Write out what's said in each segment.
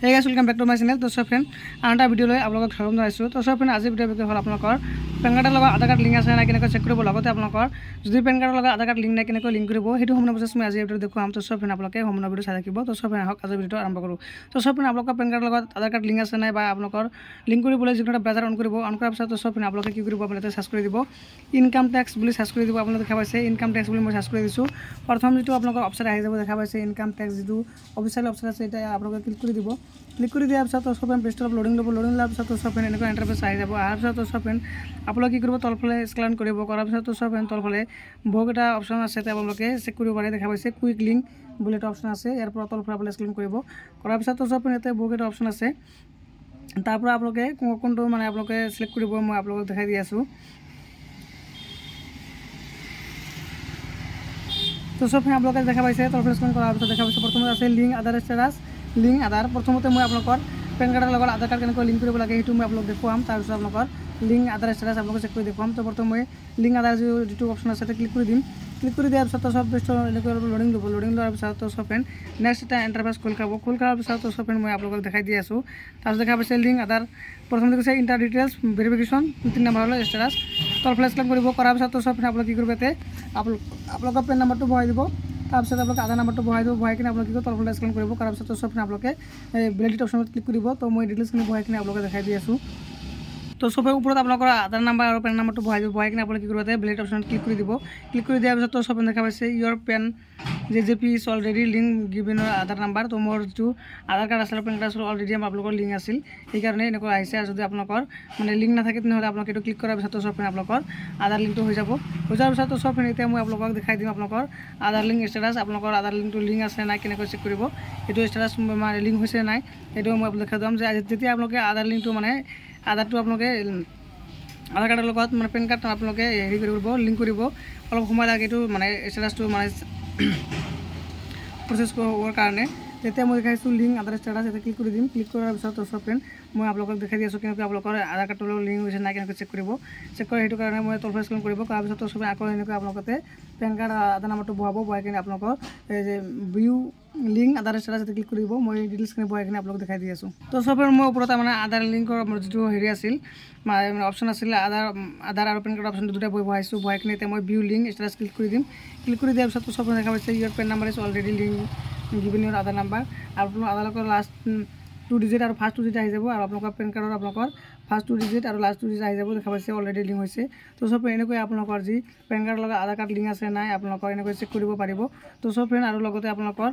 Hey guys, welcome back to my channel. So friend, another video লৈ আপোনালোকক স্বাগতম জনাইছো। তো friend আজি ভিডিঅ' বিষয় হ'ল আপোনালোকৰ পেন কাৰ্ডৰ লগত আধাৰ কাৰ্ড লিংক আছে নাই কেনেকৈ চেক কৰিব লগতে আপোনালোকৰ যদি পেন কাৰ্ডৰ লগত আধাৰ কাৰ্ড লিংক নাই কেনেকৈ লিংক কৰিব সেইটো সম্পূৰ্ণ প্ৰচেছ মই আজি ভিডিঅ'ত দেখুৱাম। তো friend আপোনালোকে সম্পূৰ্ণ ভিডিঅ' চাই থাকিব। তো friend আহক আজি ভিডিঅ'টো আৰম্ভ কৰোঁ। তো friend আপোনালোকৰ পেন কাৰ্ডৰ লগত আধাৰ কাৰ্ড লিংক আছে নাই বা আপোনালোকৰ লিংক কৰিবলৈ যিকোনো এটা ব্ৰাউজাৰ অন কৰিব। অন কৰাৰ পিছত তো friend আপোনালোকে কি কৰিব আপোনালোকে সাৰ্চ কৰি দিব ইনকাম টেক্স বুলি সাৰ্চ কৰি দিব। আপোনালোকে দেখা পাইছে ইনকাম টেক্স বুলি মই সাৰ্চ কৰি দিছোঁ। প্ৰথম যেটো আপোনালোকৰ অপচন আহি যাব দেখা পাইছে ইনকাম টেক্স যেটো অফিচিয়েল অপচন আছে এটা আপোনালোকে ক্লিক কৰি দিব। ক্লিক কৰি দিয়াৰ পিছত তো friend পেজটো লোডিং ল'ব। লোডিং লোৱাৰ পিছত তো friend এনেকুৱা ইণ্টাৰফেচ আহি যাব। আহাৰ পিছত তো friend আপোনালোকে কি কৰিব তলফালে স্ক্ৰল কৰিব। কৰাৰ পিছত তো friend তলফালে বহুত এটা অপচন আছে তাতে আপোনালোকে চেক কৰিব পাৰে। দেখা পাইছে কুইক লিংক বুলি এটা অপচন আছে। ইয়াৰ পৰা তলফালে আপোনালোকে স্ক্ৰল কৰিব। কৰাৰ পিছত তো friend ইয়াতে বহুত এটা অপচন আছে। তাৰ পৰা আপোনালোকে কোনটো মানে আপোনালোকে সিলেক্ট কৰিব মই আপোনালোকক দেখাই দি আছোঁ। তো friend আপোনালোকে দেখা পাইছে তলফালে স্ক্ৰল কৰাৰ পিছত দেখা পাইছে প্ৰথমতে আছে লিংক আধাৰ ষ্টেটাছ লিংক আধাৰ। প্ৰথমতে মই আপোনালোকৰ পেন কাৰ্ডৰ লগত আধাৰ কাৰ্ড কেনেকৈ লিংক কৰিব লাগে সেইটো মই আপোনালোক দেখুৱাম। তাৰপিছত আপোনালোকৰ লিংক আধাৰ ষ্টেটাছ আপোনালোকে চেক কৰি দেখুৱাম। তো প্ৰথমে মই লিংক আধাৰ যিটো অপচন আছে তাতে ক্লিক কৰি দিম। ক্লিক কৰি দিয়াৰ পিছত সব পেজটো এনেকৈ লোডিং ল'ব। লোডিং লোৱাৰ পিছত তো friend নেক্সট এটা ইণ্টাৰফেচ খোল খাব। খোল খোৱাৰ পিছত তো friend মই আপোনালোকক দেখাই দি আছোঁ। তাৰপিছত দেখা পাইছে লিংক আধাৰ প্ৰথমতে কৈছে ইণ্টাৰ ডিটেইলছ ভেৰিফিকেশ্যন 3 নম্বৰ হ'ল ষ্টেটাছ তলফালে স্ক্ৰল কৰিব। কৰাৰ পিছত তো friend আপোনালোকে কি কৰিব ইয়াতে আপোনালোকৰ পেন নম্বৰটো বহাই দিব। তাৰপিছত আপোনালোকে আধাৰ নম্বৰটো বহাই দিব। বহাই কিনে আপোনালোকে কি কৰিব তলফালে স্ক্ৰল কৰিব। কৰাৰ পিছত তো friend আপোনালোকে ভেলিডিটি অপশ্যনত ক্লিক কৰিব। তো মই ডিটেইলছখিনি বহাই কিনে আপোনালোকে দেখাই দি আছোঁ। তো সবের উপরে আপনার আধার নাম্বার আর পেন নাম্বারটা বহাই দিব। বহাই কিনে আপনার কি করবে ব্লেড অপশন ক্লিক করে দিব। ক্লিক করে দেওয়ার পিছত তো সব দেখা পাইছে your PAN JJP is already link given Aadhaar number. তো মোর যেটো আধার কার্ড আসলে পেন কার্ড আসলে অলরেডি আপনার লিংক আছিল সেইকাৰণে এনেকুৱা আহিছে। আর যদি আপনার মানে লিংক না থাকে তাহলে আপনার এটা ক্লিক করার পিছত তো সব আপনার আধার লিংকটো হয়ে যাব। হয়ে যাওয়ার পিছত তো সব এতিয়া মই আপনার দেখাই দিম আপনার আধার লিংক স্টেটাস আপনার আধার লিংকটো লিংক আছে নাই কেনেকৈ চেক কৰিব এইটো স্টেটাস মানে লিংক হৈছে নাই এইটো মই আপোনাক দেখাই দিম। যে যেতিয়া আপোনালোকে আধাৰ লিংকটো মানে আধাৰটো আপোনালোকে আধাৰ কাৰ্ডৰ লগত মানে পেন কাৰ্ড আপোনালোকে হেৰি কৰিব লিংক কৰিব অলপ সময় লাগে এইটো মানে ষ্টেটাছটো মানে প্ৰচেছ হোৱাৰ কাৰণে। তেতিয়া মই দেখাইছোঁ লিংক আধাৰ ষ্টেটাছ এটা ক্লিক কৰি দিম। ক্লিক কৰাৰ পিছত তো friend মই আপোনালোকক দেখাই দি আছোঁ কেনেকৈ আপোনালোকৰ আধাৰ কাৰ্ডৰ লগত লিংক হৈছে নাই কেনেকৈ চেক কৰিব। চেক কৰে সেইটো কাৰণে মই তলফালে স্ক্ৰল কৰিব। কৰাৰ পিছত তো আকৌ এনেকৈ আপোনালোকে পেন কাৰ্ড আধাৰ নাম্বাৰটো বহাব। বহাই কিনে আপোনালোকৰ এই যে ভিউ লিংক আধাৰ ষ্টেটাছ ক্লিক কৰি দিব। মই ডিটেইলছখিনি বহাই কিনে আপোনালোকক দেখাই দি আছোঁ। তো friend মই ওপৰত মানে আধাৰ লিংকৰ যিটো হেৰি আছিল মানে অপশ্যন আছিল আধাৰ আৰু পেন কাৰ্ড অপশ্যন দুটা বহাইছোঁ। বহাই কিনে এতিয়া মই ভিউ লিংক ষ্টেটাছ ক্লিক কৰি দিম। ক্লিক কৰি দিয়াৰ পিছত তো দেখা পাইছে your PAN number is already link given your Aadhaar number. আৰু আপোনালোকৰ লাষ্ট 2 ডিজিট আৰু ফাৰ্ষ্ট 2 ডিজিট আহি যাব। আৰু আপোনালোকৰ পেন কাৰ্ডৰ আপোনালোকৰ ফাৰ্ষ্ট 2 ডিজিট আৰু লাষ্ট 2 ডিজিট আহি যাব। দেখা পাইছে অলৰেডি লিংক হৈছে। তো এনেকৈ আপোনালোকৰ যি পেন কাৰ্ডৰ লগত আধাৰ কাৰ্ড লিংক আছে নাই আপোনালোকৰ এনেকৈ চেক কৰিব পাৰিব। তো friend আৰু লগতে আপোনালোকৰ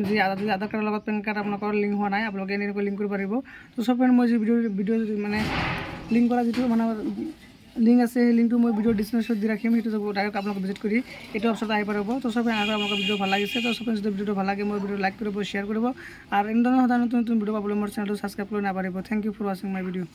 যি আধাৰ কাৰ্ডৰ লগত পেন কাৰ্ড আপোনালোকৰ লিংক হোৱা নাই আপোনালোকে এনেকৈ লিংক কৰিব পাৰিব। তো friend মই যি ভিডিঅ মানে লিংক কৰা যিটো মানে লিংক আছে সেই লিংকটো মই ভিডিঅ' ডিছক্ৰিপশ্যনত দি ৰাখিম। সেইটো ডাইৰেক্ট আপোনালোকে ভিজিট কৰি এইটো অপশ্যনত আহি পাৰিব। তো friend আৰু আপোনালোকৰ ভিডিঅ' ভাল লাগিছে তো friend যদি ভিডিঅ'টো ভাল লাগে মই ভিডিঅ' লাইক কৰিব শ্বেয়াৰ কৰিব আৰু এনেধৰণৰ সদায় নতুন ভিডিঅ' পাবলৈ মোৰ চেনেলটো ছাবস্ক্ৰাইব কৰি নাপাহৰিব। থেংক ইউ ফৰ ৱাচিং মাই ভিডিঅ'।